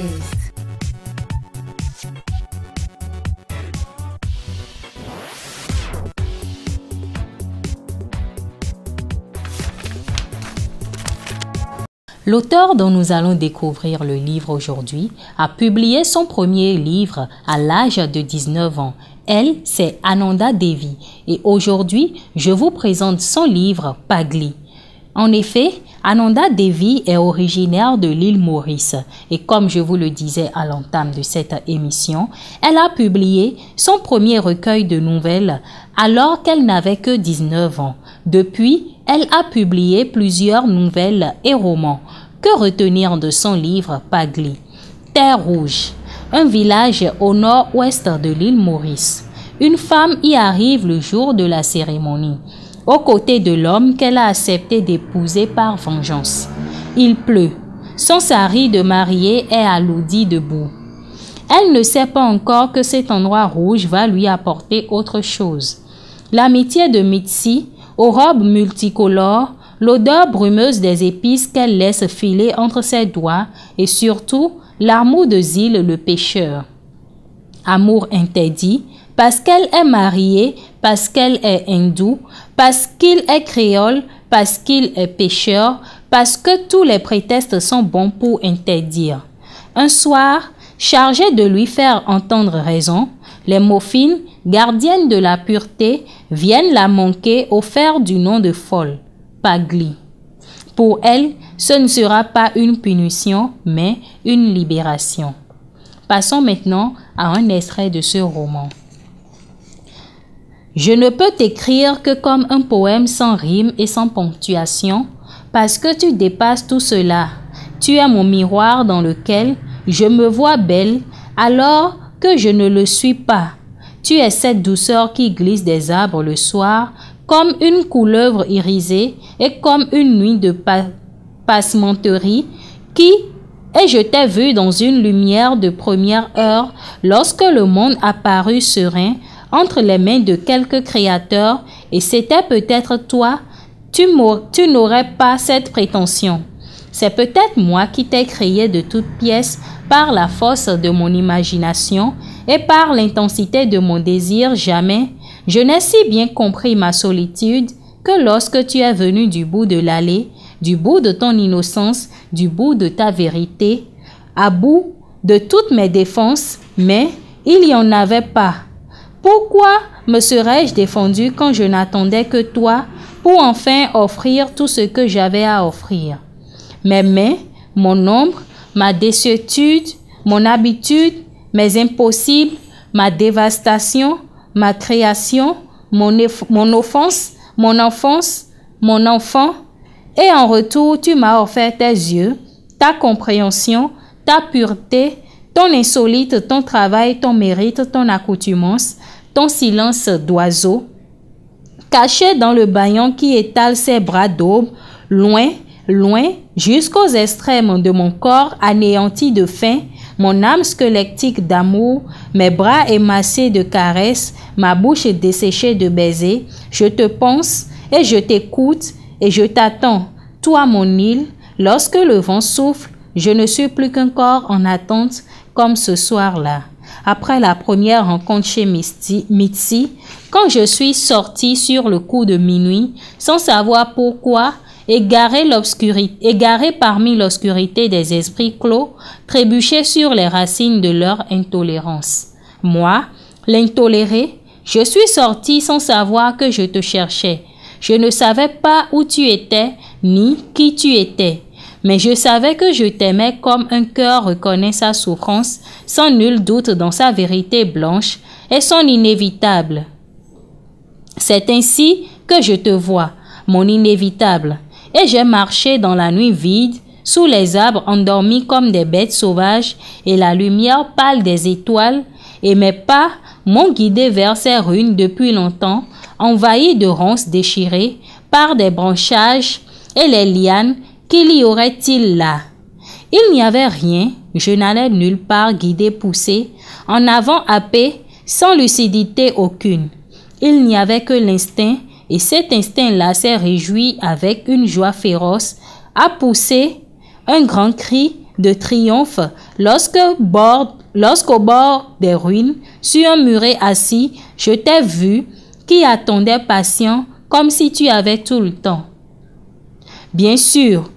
Podcast. L'auteur dont nous allons découvrir le livre aujourd'hui a publié son premier livre à l'âge de 19 ans. Elle, c'est Ananda Devi et aujourd'hui, je vous présente son livre Pagli. En effet, Ananda Devi est originaire de l'île Maurice et comme je vous le disais à l'entame de cette émission, elle a publié son premier recueil de nouvelles alors qu'elle n'avait que 19 ans. Depuis, elle a publié plusieurs nouvelles et romans. Que retenir de son livre Pagli? Terre Rouge, un village au nord-ouest de l'île Maurice. Une femme y arrive le jour de la cérémonie, aux côtés de l'homme qu'elle a accepté d'épouser par vengeance. Il pleut. Son sari de mariée est alourdi de boue. Elle ne sait pas encore que cet endroit rouge va lui apporter autre chose. L'amitié de Mitsi, aux robes multicolores, l'odeur brumeuse des épices qu'elle laisse filer entre ses doigts et surtout l'amour de Zil le pêcheur. Amour interdit parce qu'elle est mariée, parce qu'elle est hindoue, parce qu'il est créole, parce qu'il est pêcheur, parce que tous les prétextes sont bons pour interdire. Un soir, chargée de lui faire entendre raison, les Moffines, gardiennes de la pureté, viennent la manquer au fer du nom de folle. Pagli. Pour elle, ce ne sera pas une punition, mais une libération. Passons maintenant à un extrait de ce roman. Je ne peux t'écrire que comme un poème sans rime et sans ponctuation, parce que tu dépasses tout cela. Tu es mon miroir dans lequel je me vois belle, alors que je ne le suis pas. Tu es cette douceur qui glisse des arbres le soir, comme une couleuvre irisée et comme une nuit de passementerie et je t'ai vu dans une lumière de première heure lorsque le monde apparut serein entre les mains de quelque créateur et c'était peut-être toi, tu n'aurais pas cette prétention. C'est peut-être moi qui t'ai créé de toutes pièces par la force de mon imagination et par l'intensité de mon désir jamais. Je n'ai si bien compris ma solitude que lorsque tu es venu du bout de l'allée, du bout de ton innocence, du bout de ta vérité, à bout de toutes mes défenses, mais il n'y en avait pas. Pourquoi me serais-je défendu quand je n'attendais que toi pour enfin offrir tout ce que j'avais à offrir? Mes mains, mon ombre, ma désuétude, mon habitude, mes impossibles, ma dévastation, ma création, mon offense, mon enfance, mon enfant, et en retour, tu m'as offert tes yeux, ta compréhension, ta pureté, ton insolite, ton travail, ton mérite, ton accoutumance, ton silence d'oiseau, caché dans le bâillon qui étale ses bras d'aube, loin, loin, jusqu'aux extrêmes de mon corps anéanti de faim, mon âme squelettique d'amour, mes bras émaciés de caresses, ma bouche desséchée de baisers, je te pense et je t'écoute et je t'attends. Toi, mon île, lorsque le vent souffle, je ne suis plus qu'un corps en attente comme ce soir-là. Après la première rencontre chez Mitsi, quand je suis sortie sur le coup de minuit, sans savoir pourquoi, égaré parmi l'obscurité des esprits clos, trébuché sur les racines de leur intolérance. Moi, l'intoléré, je suis sortie sans savoir que je te cherchais. Je ne savais pas où tu étais, ni qui tu étais. Mais je savais que je t'aimais comme un cœur reconnaît sa souffrance, sans nul doute dans sa vérité blanche et son inévitable. C'est ainsi que je te vois, mon inévitable. Et j'ai marché dans la nuit vide, sous les arbres endormis comme des bêtes sauvages, et la lumière pâle des étoiles, et mes pas m'ont guidé vers ces ruines depuis longtemps, envahies de ronces déchirées par des branchages et les lianes. Qu'il y aurait-il là? Il n'y avait rien, je n'allais nulle part guidé poussé, en avant happé, sans lucidité aucune. Il n'y avait que l'instinct, et cet instinct-là s'est réjoui avec une joie féroce, a poussé un grand cri, de triomphe lorsqu'au bord des ruines, sur un muret assis, je t'ai vu qui attendait patient comme si tu avais tout le temps. Bien sûr,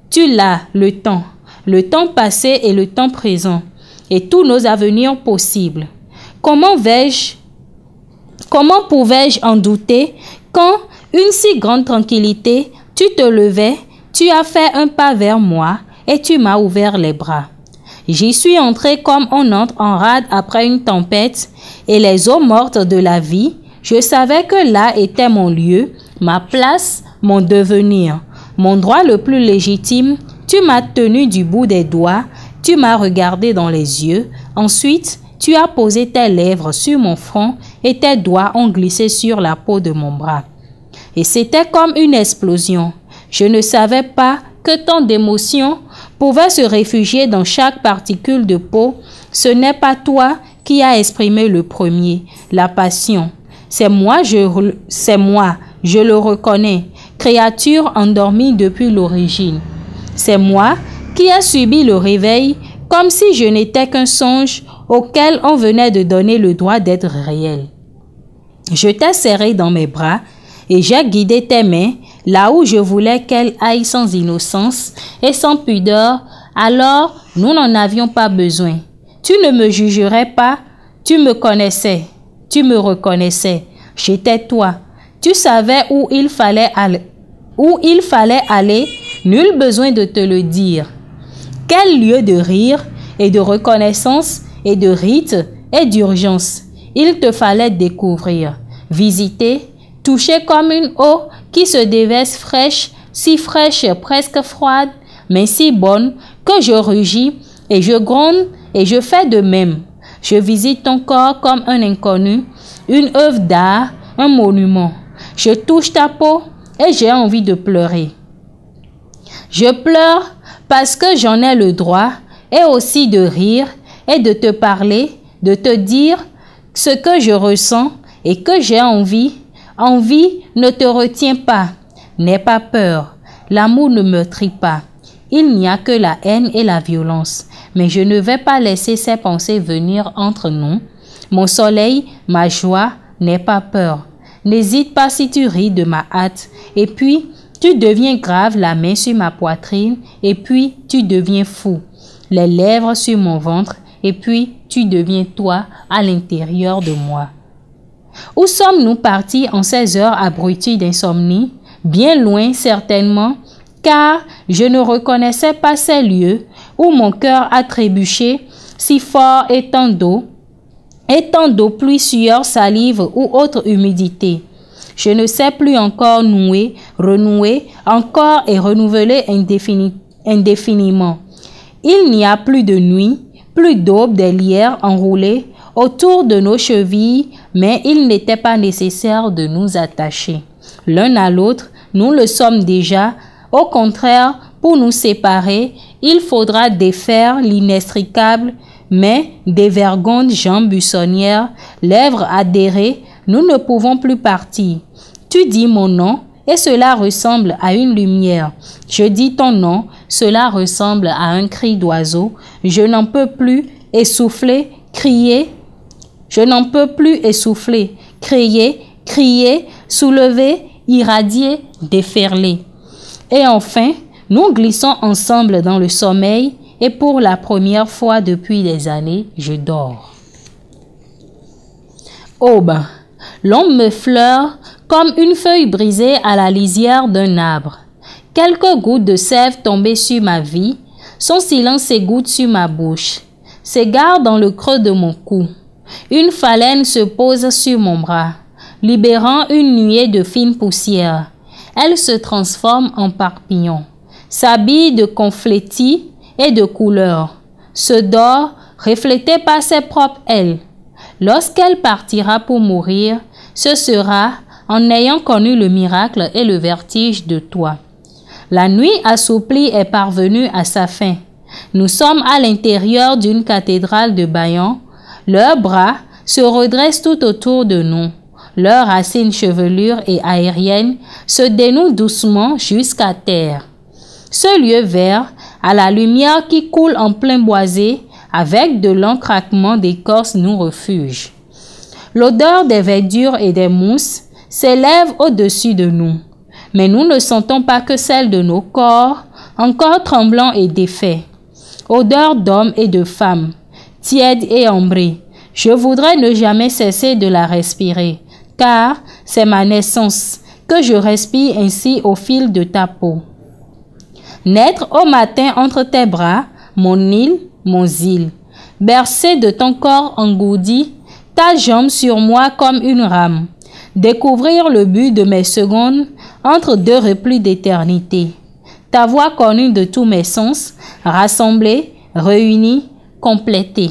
tu l'as, le temps passé et le temps présent, et tous nos avenirs possibles. Comment pouvais-je en douter quand, une si grande tranquillité, tu te levais, tu as fait un pas vers moi et tu m'as ouvert les bras. J'y suis entré comme on entre en rade après une tempête et les eaux mortes de la vie. Je savais que là était mon lieu, ma place, mon devenir, mon droit le plus légitime. Tu m'as tenu du bout des doigts, tu m'as regardé dans les yeux. Ensuite, tu as posé tes lèvres sur mon front et tes doigts ont glissé sur la peau de mon bras. Et c'était comme une explosion. Je ne savais pas que tant d'émotions pouvaient se réfugier dans chaque particule de peau. Ce n'est pas toi qui as exprimé le premier, la passion. C'est moi, je le reconnais, créature endormie depuis l'origine. C'est moi qui ai subi le réveil comme si je n'étais qu'un songe auquel on venait de donner le droit d'être réel. Je t'ai serré dans mes bras et j'ai guidé tes mains là où je voulais qu'elles aillent sans innocence et sans pudeur. Alors, nous n'en avions pas besoin. Tu ne me jugerais pas, tu me connaissais, tu me reconnaissais. J'étais toi. Tu savais où il fallait aller, nul besoin de te le dire. Quel lieu de rire et de reconnaissance et de rite et d'urgence il te fallait découvrir, visiter, toucher comme une eau qui se déverse fraîche, si fraîche, presque froide, mais si bonne que je rugis et je gronde et je fais de même. Je visite ton corps comme un inconnu, une œuvre d'art, un monument. Je touche ta peau et j'ai envie de pleurer. Je pleure parce que j'en ai le droit et aussi de rire et de te parler, de te dire ce que je ressens et que j'ai envie. Envie ne te retient pas. N'aie pas peur. L'amour ne meurtrit pas. Il n'y a que la haine et la violence. Mais je ne vais pas laisser ces pensées venir entre nous. Mon soleil, ma joie, n'aie pas peur. N'hésite pas si tu ris de ma hâte. Et puis, tu deviens grave, la main sur ma poitrine. Et puis, tu deviens fou. Les lèvres sur mon ventre. Et puis, tu deviens toi à l'intérieur de moi. Où sommes-nous partis en ces heures abruties d'insomnie? Bien loin, certainement, car je ne reconnaissais pas ces lieux où mon cœur a trébuché si fort et tant d'eau, pluie, sueur, salive ou autre humidité. Je ne sais plus encore nouer, renouer, encore et renouveler indéfiniment. Il n'y a plus de nuit, plus d'aube, des lierres enroulées autour de nos chevilles, mais il n'était pas nécessaire de nous attacher. L'un à l'autre, nous le sommes déjà. Au contraire, pour nous séparer, il faudra défaire l'inextricable, mais dévergondées jambes buissonnières, lèvres adhérées, nous ne pouvons plus partir. Tu dis mon nom, et cela ressemble à une lumière. Je dis ton nom, cela ressemble à un cri d'oiseau. Je n'en peux plus essouffler, crier. Je n'en peux plus essouffler, crier, soulever, irradier, déferler. Et enfin, nous glissons ensemble dans le sommeil et pour la première fois depuis des années, je dors. Aube, l'ombre me fleure comme une feuille brisée à la lisière d'un arbre. Quelques gouttes de sève tombées sur ma vie, son silence s'égoutte sur ma bouche, s'égare dans le creux de mon cou. Une phalène se pose sur mon bras, libérant une nuée de fine poussière. Elle se transforme en papillon, s'habille de confettis et de couleurs, se dort, reflétée par ses propres ailes. Lorsqu'elle partira pour mourir, ce sera en ayant connu le miracle et le vertige de toi. La nuit assouplie est parvenue à sa fin. Nous sommes à l'intérieur d'une cathédrale de bâillons. Leurs bras se redressent tout autour de nous. Leurs racines chevelures et aériennes se dénouent doucement jusqu'à terre. Ce lieu vert, À la lumière qui coule en plein boisé, avec de longs craquements d'écorce nous refuge. L'odeur des verdures et des mousses s'élève au-dessus de nous, mais nous ne sentons pas que celle de nos corps, encore tremblants et défaits. Odeur d'hommes et de femmes, tiède et ambrée. Je voudrais ne jamais cesser de la respirer, car c'est ma naissance, que je respire ainsi au fil de ta peau. Naître au matin entre tes bras, mon île, mon île, bercé de ton corps engourdi, ta jambe sur moi comme une rame, découvrir le but de mes secondes entre deux replis d'éternité. Ta voix connue de tous mes sens, rassemblée, réunie, complétée.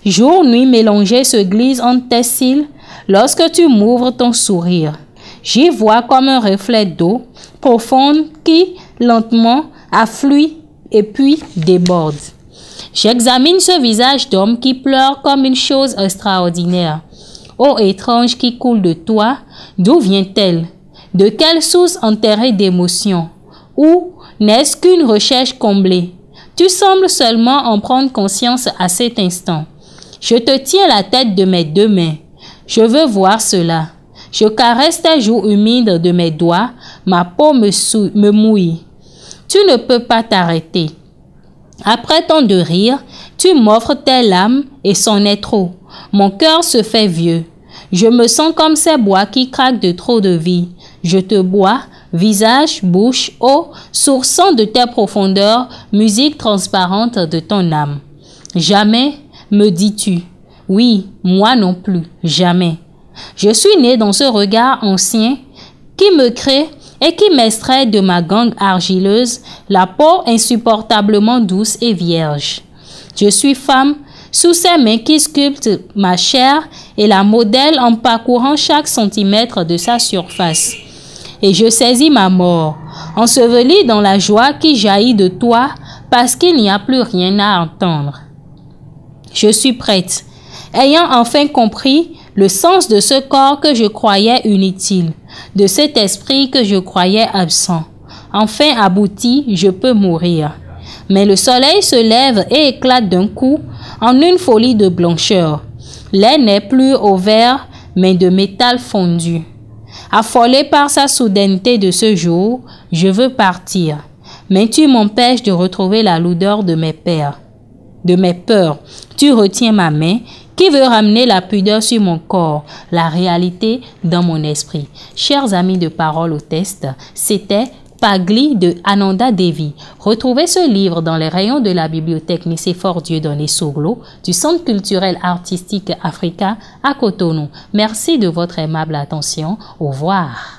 Jour, nuit mélangés se glissent entre tes cils lorsque tu m'ouvres ton sourire. J'y vois comme un reflet d'eau profonde qui, lentement, afflue et puis déborde. J'examine ce visage d'homme qui pleure comme une chose extraordinaire. Eau étrange qui coule de toi, d'où vient-elle? De quelle source enterrée d'émotions? Ou n'est-ce qu'une recherche comblée? Tu sembles seulement en prendre conscience à cet instant. Je te tiens la tête de mes deux mains. Je veux voir cela. Je caresse tes joues humides de mes doigts, ma peau me mouille. Tu ne peux pas t'arrêter. Après tant de rire, tu m'offres tes larmes et c'en est trop. Mon cœur se fait vieux. Je me sens comme ces bois qui craquent de trop de vie. Je te bois, visage, bouche, eau, sourçant de tes profondeurs, musique transparente de ton âme. Jamais, me dis-tu. Oui, moi non plus, jamais. Je suis né dans ce regard ancien qui me crée et qui m'extrait de ma gangue argileuse, la peau insupportablement douce et vierge. Je suis femme, sous ces mains qui sculptent ma chair et la modèlent en parcourant chaque centimètre de sa surface. Et je saisis ma mort, ensevelie dans la joie qui jaillit de toi parce qu'il n'y a plus rien à entendre. Je suis prête, ayant enfin compris le sens de ce corps que je croyais inutile, de cet esprit que je croyais absent. Enfin abouti, je peux mourir. Mais le soleil se lève et éclate d'un coup en une folie de blancheur. L'air n'est plus au vert, mais de métal fondu. Affolé par sa soudaineté de ce jour, je veux partir. Mais tu m'empêches de retrouver la lourdeur de mes peurs. Tu retiens ma main qui veut ramener la pudeur sur mon corps, la réalité dans mon esprit. Chers amis de Parole au Test, c'était Pagli de Ananda Devi. Retrouvez ce livre dans les rayons de la bibliothèque Nicéphore Dieudonné Soglo du Centre culturel artistique Africa à Cotonou. Merci de votre aimable attention. Au revoir.